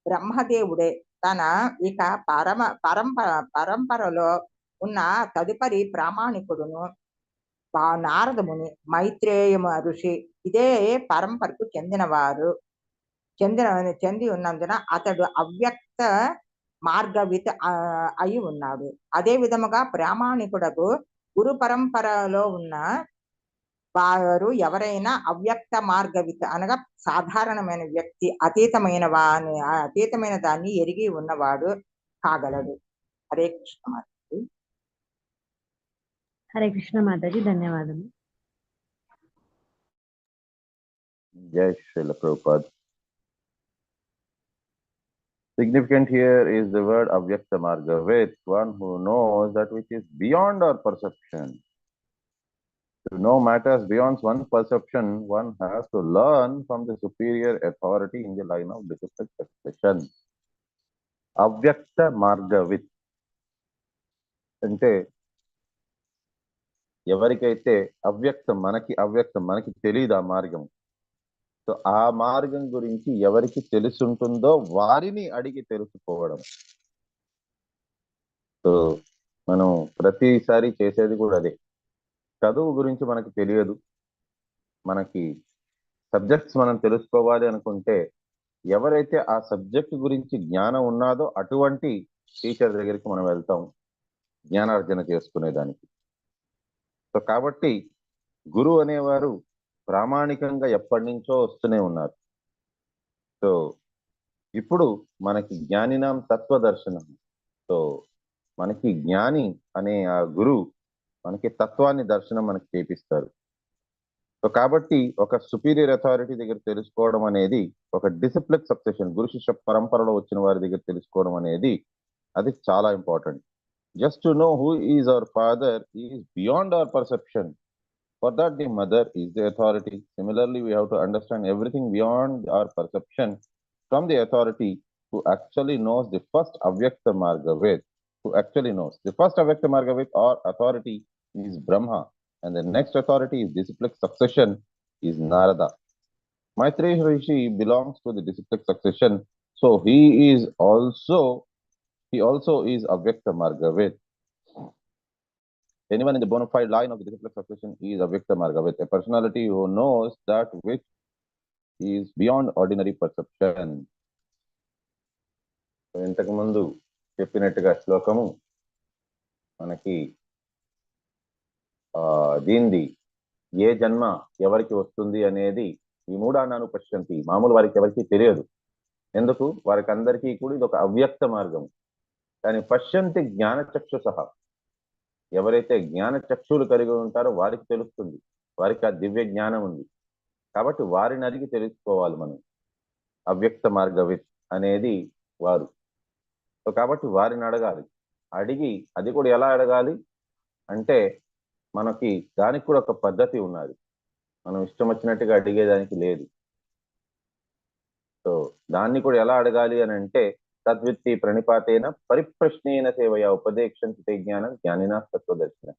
బ్రహ్మదేవుడే. ఇక పరంపరలో ఉన్న తదుపరి ప్రామాణికుడును నారదముని, మైత్రేయ ఋషి ఇదే పరంపరకు చెంది ఉన్నందున అతడు అవ్యక్త మార్గవిత్ అయి ఉన్నాడు. అదే విధముగా ప్రామాణికుడకు గురు పరంపరలో ఉన్న వారు ఎవరైనా అవ్యక్త మార్గవిత్ అనగా సాధారణమైన వ్యక్తి, అతీతమైన దాన్ని ఎరిగి ఉన్నవాడు కాగలడు. హరే కృష్ణ మాతాజీ. హరే కృష్ణ మాతాజీ. ధన్యవాదాలు. Jai Srila Prabhupada. Significant here is the word avyakta margavit, one who knows that which is beyond our perception. To know matters beyond one's perception, one has to learn from the superior authority in the line of disciplic succession. Avyakta margavit అంటే ఎవరికైతే అవ్యక్తం మనకి తెలియదు ఆ మార్గం. So ఆ మార్గం గురించి ఎవరికి తెలుసుంటుందో వారిని అడిగి తెలుసుకోవడం. సో మనం ప్రతిసారి చేసేది కూడా అదే. చదువు గురించి మనకి తెలియదు, మనకి సబ్జెక్ట్స్ మనం తెలుసుకోవాలి అనుకుంటే ఎవరైతే ఆ సబ్జెక్ట్ గురించి జ్ఞానం ఉన్నాదో అటువంటి టీచర్ దగ్గరికి మనం వెళ్తాం జ్ఞానార్జన చేసుకునేదానికి. సో కాబట్టి గురువు అనేవారు ప్రామాణికంగా ఎప్పటి నుంచో వస్తూనే ఉన్నారు. సో ఇప్పుడు మనకి జ్ఞానినాం తత్వదర్శనం. సో మనకి జ్ఞాని అనే ఆ గురువు మనకి తత్వాన్ని దర్శనం మనకి చేపిస్తారు. సో కాబట్టి ఒక సుపీరియర్ అథారిటీ దగ్గర తెలుసుకోవడం అనేది, ఒక డిసిప్లిన్ సక్సెషన్ గురు శిష్య పరంపరలో వచ్చిన వారి దగ్గర తెలుసుకోవడం అనేది అది చాలా important. Just to know who is our father is beyond our perception. For that, the mother is the authority. Similarly, we have to understand everything beyond our perception from the authority who actually knows the first Avyakta Margavet, who actually knows. The first Avyakta Margavet or authority is Brahma, and the next authority is disciplic succession is Narada. Maitreya Rishi belongs to the disciplic succession, so he also is Avyakta Margavet. Anyone in the bona fide line of the disciplic succession is Avyakta Margavet, a personality who knows that which is beyond ordinary perception. ఇంతకు ముందు చెప్పినట్టుగా శ్లోకము మనకి దీనిది ఏ జన్మ ఎవరికి వస్తుంది అనేది విమూఢానాను పశ్యంతి, మామూలు వారికి ఎవరికి తెలియదు. ఎందుకు? వారికి అందరికీ కూడా ఇది ఒక అవ్యక్త మార్గం. కానీ పశ్యంతి జ్ఞానచక్షు సహా, ఎవరైతే జ్ఞాన చక్షులు కలిగి ఉంటారో వారికి తెలుస్తుంది. వారికి ఆ దివ్య జ్ఞానం ఉంది. కాబట్టి వారిని అడిగి తెలుసుకోవాలి మనం. అవ్యక్త మార్గవిత్ అనేది వారు. సో కాబట్టి వారిని అడగాలి. అడిగి అది కూడా ఎలా అడగాలి అంటే మనకి దానికి కూడా ఒక పద్ధతి ఉన్నది. మనం ఇష్టం వచ్చినట్టుగా అడిగేదానికి లేదు. సో దాన్ని కూడా ఎలా అడగాలి అని అంటే తద్విత్తి ప్రణిపాతేన పరిప్రశ్నేన సేవయ ఉపదేక్షంతి జ్ఞానం జ్ఞానినా తత్వదర్శన.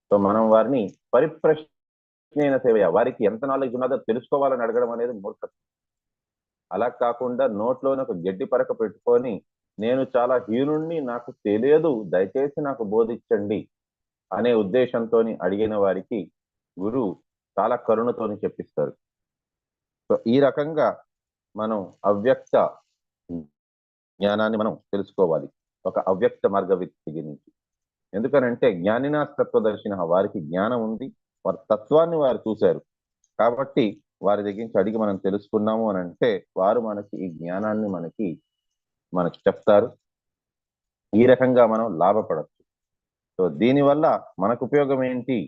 సో మనం వారిని పరిప్రశ్నేన సేవయ, వారికి ఎంత నాలెడ్జ్ ఉన్నదో తెలుసుకోవాలని అడగడం అనేది మూర్ఖత్వం. అలా కాకుండా నోట్లోని ఒక గడ్డి పరక పెట్టుకొని నేను చాలా హీనుణ్ణి, నాకు తెలియదు, దయచేసి నాకు బోధించండి అనే ఉద్దేశంతో అడిగిన వారికి గురువు చాలా కరుణతోని చెప్పిస్తారు. సో ఈ రకంగా మనం అవ్యక్త జ్ఞానాన్ని మనం తెలుసుకోవాలి ఒక అవ్యక్త మార్గవిత్తి నుంచి. ఎందుకనంటే జ్ఞానినా తత్వదర్శిన, వారికి జ్ఞానం ఉంది, వారి తత్వాన్ని వారు చూశారు. కాబట్టి వారి దగ్గర నుంచి అడిగి మనం తెలుసుకున్నాము అని అంటే వారు మనకి ఈ జ్ఞానాన్ని మనకి చెప్తారు. ఈ రకంగా మనం లాభపడచ్చు. సో దీనివల్ల మనకు ఉపయోగం ఏంటి,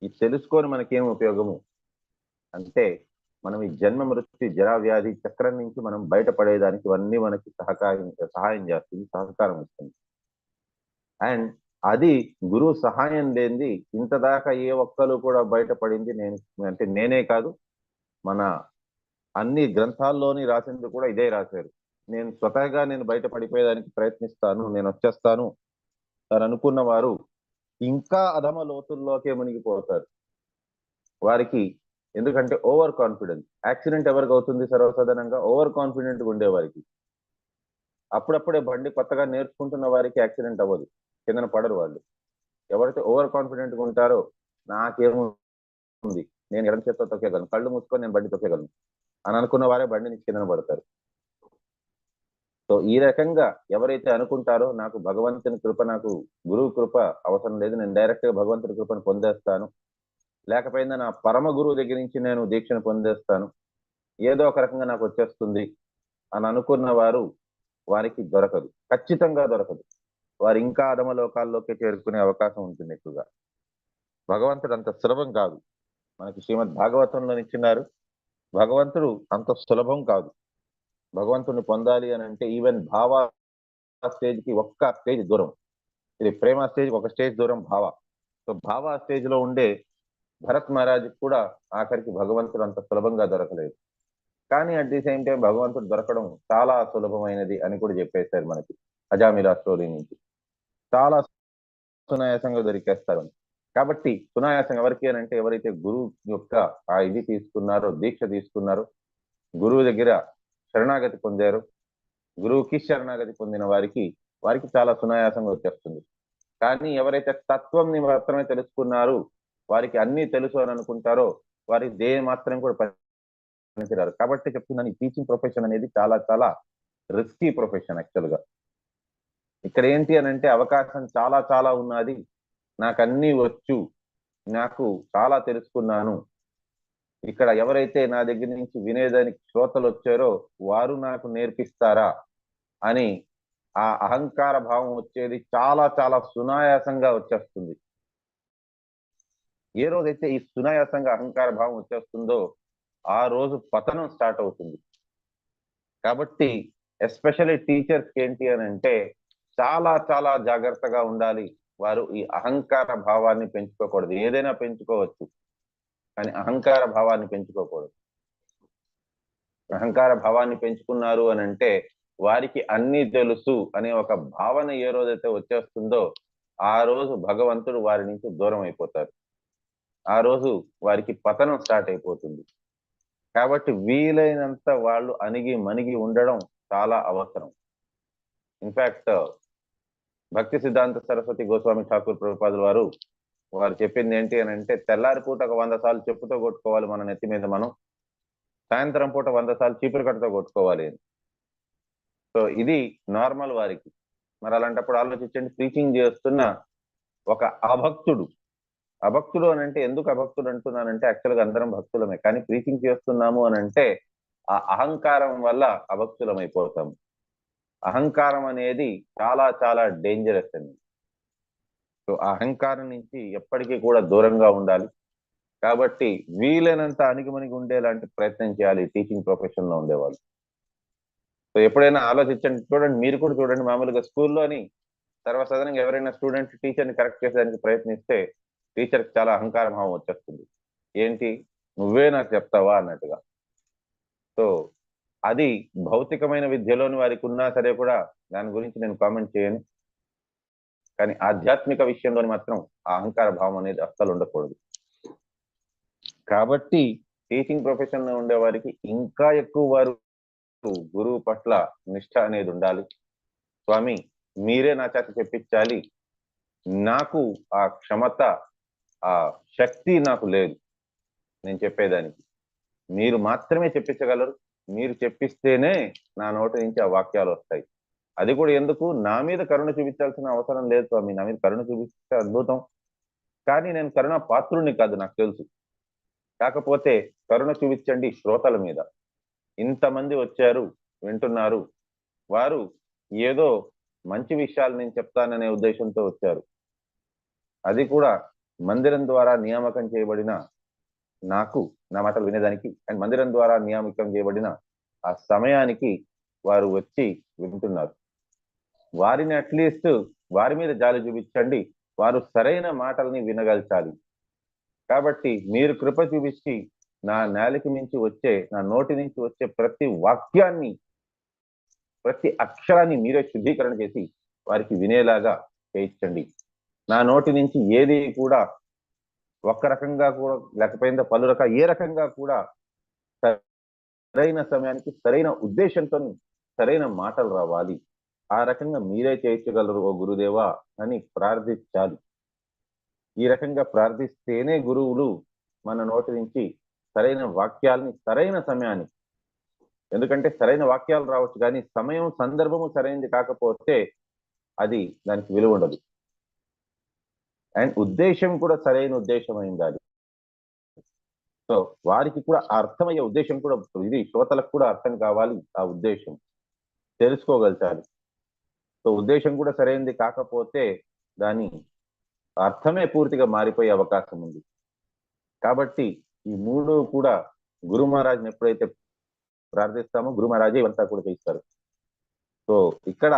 ఇది తెలుసుకొని మనకేం ఉపయోగము అంటే మనం ఈ జన్మ మృత్యు జరా వ్యాధి చక్రం నుంచి మనం బయటపడేదానికి ఇవన్నీ మనకి సహాయం చేస్తుంది, సహకారం ఇస్తుంది. అండ్ అది గురువు సహాయం లేనిది ఇంతదాకా ఏ ఒక్కరు కూడా బయటపడింది నేనే కాదు, మన అన్ని గ్రంథాల్లోని రాసింది కూడా ఇదే రాశారు. నేను స్వతహాగా బయటపడిపోయేదానికి ప్రయత్నిస్తాను, నేను వచ్చేస్తాను అని అనుకున్న వారు ఇంకా అధమ లోతుల్లోకే మునిగిపోతారు. వారికి ఎందుకంటే ఓవర్ కాన్ఫిడెన్స్. యాక్సిడెంట్ ఎవరికి అవుతుంది సర్వసాధారణంగా? ఓవర్ కాన్ఫిడెంట్ గా ఉండేవారికి. అప్పుడప్పుడే బండి కొత్తగా నేర్చుకుంటున్న వారికి యాక్సిడెంట్ అవ్వదు, కిందన పడరు వాళ్ళు. ఎవరైతే ఓవర్ కాన్ఫిడెంట్ గా ఉంటారో నాకేముంది, నేను ఎడం చేత్తో తొక్కేయగలను, కళ్ళు మూసుకొని నేను బండి తొక్కేయగలను అని అనుకున్న వారే బండిని కిందన పడతారు. సో ఈ రకంగా ఎవరైతే అనుకుంటారో నాకు భగవంతుని కృప, నాకు గురువు కృప అవసరం లేదు, నేను డైరెక్ట్ గా భగవంతుని కృపను పొందేస్తాను, లేకపోయినా నా పరమ గురువు దగ్గర నుంచి నేను దీక్షను పొందేస్తాను, ఏదో ఒక రకంగా నాకు వచ్చేస్తుంది అని అనుకున్న వారికి దొరకదు, ఖచ్చితంగా దొరకదు. వారు ఇంకా అధమ లోకాల్లోకి చేరుకునే అవకాశం ఉంటుంది ఎక్కువగా. భగవంతుడు అంత సులభం కాదు. మనకి శ్రీమద్ భాగవతంలో ఇచ్చినారు, భగవంతుడు అంత సులభం కాదు. భగవంతుడిని పొందాలి అని అంటే ఈవెన్ భావ స్టేజ్కి ఒక్క స్టేజ్ దూరం, ఇది ప్రేమ స్టేజ్ ఒక స్టేజ్ దూరం భావ. సో భావ స్టేజ్ లో ఉండే భరత్ మహారాజ్ కూడా ఆఖరికి భగవంతుడు అంత సులభంగా దొరకలేదు. కానీ అట్ ది సేమ్ టైం భగవంతుడు దొరకడం చాలా సులభమైనది అని కూడా చెప్పేశారు మనకి అజామిలా స్టోరీ నుంచి. చాలా సునాయాసంగా దొరికేస్తారు. కాబట్టి సునాయాసం ఎవరికి అని అంటే ఎవరైతే గురువు యొక్క ఆ ఇది తీసుకున్నారో, దీక్ష తీసుకున్నారో, గురువు దగ్గర శరణాగతి పొందారు, గురువుకి శరణాగతి పొందిన వారికి చాలా సునాయాసంగా వచ్చేస్తుంది. కానీ ఎవరైతే తత్వంని మాత్రమే తెలుసుకున్నారు, వారికి అన్ని తెలుసు అని అనుకుంటారో వారికి దేని మాత్రం కూడా పనికిరారు. కాబట్టి చెప్తున్నాను, ఈ టీచింగ్ ప్రొఫెషన్ అనేది చాలా చాలా రిస్కీ ప్రొఫెషన్. యాక్చువల్ గా ఇక్కడ ఏంటి అని అంటే అవకాశం చాలా చాలా ఉన్నది, నాకు అన్ని వచ్చు, నాకు చాలా తెలుసుకున్నాను, ఇక్కడ ఎవరైతే నా దగ్గర నుంచి వినేదానికి శ్రోతలు వచ్చారో వారు నాకు నేర్పిస్తారా అని ఆ అహంకార భావం వచ్చేది చాలా చాలా సునాయాసంగా వచ్చేస్తుంది. ఏ రోజైతే ఈ సునాయాసంగా అహంకార భావం వచ్చేస్తుందో ఆ రోజు పతనం స్టార్ట్ అవుతుంది. కాబట్టి ఎస్పెషల్లీ టీచర్స్ ఏంటి అని అంటే చాలా చాలా జాగ్రత్తగా ఉండాలి. వారు ఈ అహంకార భావాన్ని పెంచుకోకూడదు. ఏదైనా పెంచుకోవచ్చు కానీ అహంకార భావాన్ని పెంచుకోకూడదు. అహంకార భావాన్ని పెంచుకున్నారు అని అంటే వారికి అన్ని తెలుసు అనే ఒక భావన ఏ రోజైతే వచ్చేస్తుందో ఆ రోజు భగవంతుడు వారి నుంచి దూరం అయిపోతారు. ఆ రోజు వారికి పతనం స్టార్ట్ అయిపోతుంది. కాబట్టి వీలైనంత వాళ్ళు అణిగి మణిగి ఉండడం చాలా అవసరం. ఇన్ఫాక్ట్ భక్తి సిద్ధాంత సరస్వతి గోస్వామి ఠాకూర్ ప్రభుపాదుల వారు చెప్పింది ఏంటి అని అంటే తెల్లారి పూట ఒక 100 సార్లు చెప్పుతో కొట్టుకోవాలి మన నెత్తి మీద మనం, సాయంత్రం పూట 100 సార్లు చీపురు కట్టతో కొట్టుకోవాలి అని. సో ఇది నార్మల్ వారికి. మరి అలాంటప్పుడు ఆలోచించండి, ప్రీచింగ్ చేస్తున్న ఒక అభక్తుడు అని అంటే ఎందుకు అభక్తుడు అంటున్నానంటే యాక్చువల్గా అందరం భక్తులమే, కానీ ప్రీచింగ్ చేస్తున్నాము అని అంటే ఆ అహంకారం వల్ల అభక్తులం అయిపోతాము. అహంకారం అనేది చాలా చాలా డేంజరస్ అండి. సో ఆ అహంకారం నుంచి ఎప్పటికీ కూడా దూరంగా ఉండాలి. కాబట్టి వీలైనంత అణిగిమణిగి ఉండేలాంటి ప్రయత్నం చేయాలి టీచింగ్ ప్రొఫెషన్ లో ఉండేవాళ్ళు. సో ఎప్పుడైనా ఆలోచించండి, చూడండి, మీరు కూడా చూడండి, మామూలుగా స్కూల్లోని సర్వసాధారణంగా ఎవరైనా స్టూడెంట్ టీచర్ని కరెక్ట్ చేసేదానికి ప్రయత్నిస్తే టీచర్కి చాలా అహంకార భావం వచ్చేస్తుంది. ఏంటి, నువ్వే నాకు చెప్తావా అన్నట్టుగా. సో అది భౌతికమైన విద్యలోని వారికి ఉన్నా సరే కూడా దాని గురించి నేను కామెంట్ చేయను. కానీ ఆధ్యాత్మిక విషయంలోని మాత్రం ఆ అహంకార భావం అనేది అస్సలు ఉండకూడదు. కాబట్టి టీచింగ్ ప్రొఫెషన్ లో ఉండే వారికి ఇంకా ఎక్కువ వారు గురువు పట్ల నిష్ఠ అనేది ఉండాలి. స్వామి మీరే నా చేత చెప్పించాలి, నాకు ఆ క్షమత ఆ శక్తి నాకు లేదు నేను చెప్పేదానికి, మీరు మాత్రమే చెప్పించగలరు, మీరు చెప్పిస్తేనే నా నోటి నుంచి ఆ వాక్యాలు వస్తాయి. అది కూడా ఎందుకు, నా మీద కరుణ చూపించాల్సిన అవసరం లేదు స్వామి, నా మీద కరుణ చూపిస్తే అద్భుతం, కానీ నేను కరుణ పాత్రుని కాదు నాకు తెలుసు. కాకపోతే కరుణ చూపించండి శ్రోతల మీద. ఇంతమంది వచ్చారు వింటున్నారు, వారు ఏదో మంచి విషయాలు నేను చెప్తాననే ఉద్దేశంతో వచ్చారు. అది కూడా మందిరం ద్వారా నియామకం చేయబడిన నాకు, నా మాటలు వినేదానికి, అండ్ మందిరం ద్వారా నియామకం చేయబడిన ఆ సమయానికి వారు వచ్చి వింటున్నారు. వారిని అట్లీస్ట్ వారి మీద జాలి చూపించండి, వారు సరైన మాటల్ని వినగలచాలి. కాబట్టి మీరు కృప చూపించి నా నేలకి నుంచి వచ్చే, నా నోటి నుంచి వచ్చే ప్రతి వాక్యాన్ని, ప్రతి అక్షరాన్ని మీరే శుద్ధీకరణ చేసి వారికి వినేలాగా చేయించండి. నా నోటి నుంచి ఏది కూడా ఒక్క రకంగా కూడా లేకపోయిందా పలు రకాల ఏ రకంగా కూడా సరైన సమయానికి సరైన ఉద్దేశంతో సరైన మాటలు రావాలి. ఆ రకంగా మీరే చేయించగలరు ఓ గురుదేవా అని ప్రార్థించాలి. ఈ రకంగా ప్రార్థిస్తేనే గురువులు మన నోటి నుంచి సరైన వాక్యాలని సరైన సమయానికి, ఎందుకంటే సరైన వాక్యాలు రావచ్చు కానీ సమయం సందర్భము సరైనది కాకపోతే అది దానికి విలువ ఉండదు. అండ్ ఉద్దేశం కూడా సరైన ఉద్దేశం అయింది. సో వారికి కూడా అర్థమయ్యే ఉద్దేశం కూడా, ఇది శ్రోతలకు కూడా అర్థం కావాలి, ఆ ఉద్దేశం తెలుసుకోగలచాలి. సో ఉద్దేశం కూడా సరైనది కాకపోతే దాని అర్థమే పూర్తిగా మారిపోయే అవకాశం ఉంది. కాబట్టి ఈ మూడు కూడా గురు మహారాజ్ని ఎప్పుడైతే ప్రార్థిస్తామో గురు మహారాజే ఇవంతా కూడా చేస్తారు. సో ఇక్కడ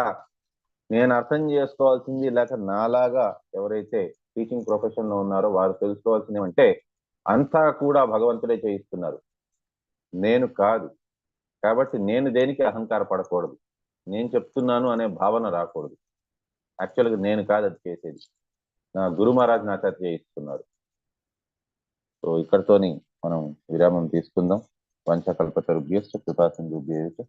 నేను అర్థం చేసుకోవాల్సింది, లేక నాలాగా ఎవరైతే టీచింగ్ ప్రొఫెషన్ లో ఉన్నారో వారు తెలుసుకోవాల్సింది ఏమంటే, అంతా కూడా భగవంతుడే చేయిస్తున్నారు, నేను కాదు. కాబట్టి నేను దేనికి అహంకార పడకూడదు, నేను చెప్తున్నాను అనే భావన రాకూడదు. యాక్చువల్గా నేను కాదు అది చేసేది, నా గురు మహారాజ్ నా చేత చేయిస్తున్నారు. సో ఇక్కడితోని మనం విరామం తీసుకుందాం. పంచకల్పతరుభ్యశ్చ కృపా సింధుభ్యశ్చ